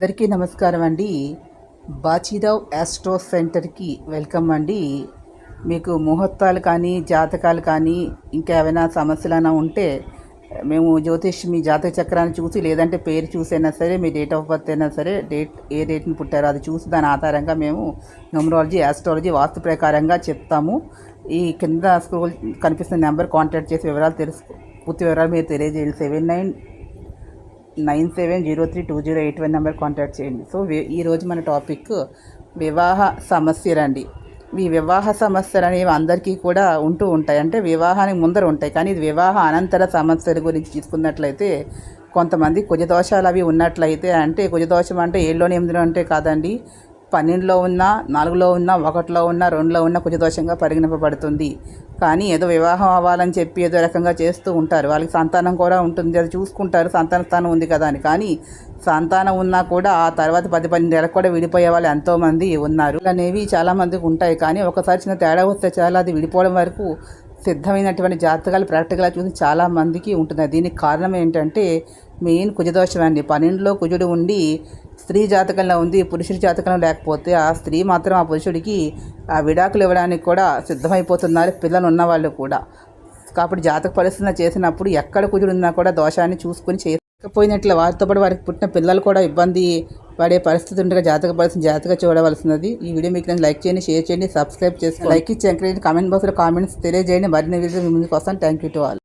అందరికీ నమస్కారం అండి. బాచీరావ్ యాస్ట్రో సెంటర్కి వెల్కమ్ అండి. మీకు ముహూర్తాలు కానీ జాతకాలు కానీ ఇంకా ఏమైనా సమస్యలైనా ఉంటే మేము మీ జాతక చక్రాన్ని చూసి లేదంటే పేరు చూసైనా సరే మీ డేట్ ఆఫ్ బర్త్ అయినా సరే ఏ డేట్ని పుట్టారో అది చూసి దాని ఆధారంగా మేము న్యూమరాలజీ యాస్ట్రాలజీ వాస్తు ప్రకారంగా చెప్తాము. ఈ కింద స్క్రోల్ కనిపిస్తున్న నెంబర్ కాంటాక్ట్ చేసి పూర్తి వివరాలు మీరు తెలియజేయండి. 7997032081 నెంబర్ కాంటాక్ట్ చేయండి. సో ఈరోజు మన టాపిక్ వివాహ సమస్యలండి. ఈ వివాహ సమస్యలు అనేవి అందరికీ కూడా ఉంటూ ఉంటాయి. అంటే వివాహానికి ముందర ఉంటాయి, కానీ ఇది వివాహ అనంతర సమస్యల గురించి తీసుకున్నట్లయితే కొంతమంది కుజదోషాలు అవి ఉన్నట్లయితే, అంటే కుజదోషం అంటే 7లో 8లో అంటే కాదండి, 12లో ఉన్న, 4లో ఉన్న, 1లో ఉన్న, 2లో ఉన్న కుజదోషంగా పరిగణింపబడుతుంది. కానీ ఏదో వివాహం అవ్వాలని చెప్పి ఏదో రకంగా చేస్తూ ఉంటారు. వాళ్ళకి సంతానం కూడా ఉంటుంది, అది చూసుకుంటారు, సంతాన స్థానం ఉంది కదా అని. కానీ సంతానం ఉన్నా కూడా ఆ తర్వాత 10-12 నెలలకు కూడా విడిపోయే వాళ్ళు ఎంతోమంది ఉన్నారు. అనేవి చాలామందికి ఉంటాయి, కానీ ఒకసారి చిన్న తేడా వస్తే చాలా అది విడిపోవడం వరకు సిద్ధమైనటువంటి జాతకాలు ప్రాక్టికల్గా చూసి చాలామందికి ఉంటుంది. దీనికి కారణం ఏంటంటే మెయిన్ కుజదోషం అండి. 12లో కుజుడు ఉండి స్త్రీ జాతకంలో ఉంది, పురుషుడి జాతకంలో లేకపోతే ఆ స్త్రీ మాత్రం ఆ పురుషుడికి ఆ విడాకులు ఇవ్వడానికి కూడా సిద్ధమైపోతున్నారు, పిల్లలు ఉన్నవాళ్ళు కూడా. కాబట్టి జాతక పరిశీలన చేసినప్పుడు ఎక్కడ కుజుడు ఉన్నా కూడా దోషాన్ని చూసుకుని చేయకపోయినట్లు వారితో పాటు వారికి పుట్టిన పిల్లలు కూడా ఇబ్బంది పడే పరిస్థితి ఉండగా జాతక పరిస్థితి జాతక చూడవలసినది. ఈ వీడియో మీకు లైక్ చేయండి, షేర్ చేయండి, సబ్స్క్రైబ్ చేసుకోండి. లైక్ ఇచ్చి ఎంకరేజ్ కామెంట్ బాక్స్లో కామెంట్స్ తెలియజేయండి. మరిన్ని వీడియోలు మీ ముందుకు వస్తాను. Thank you to all.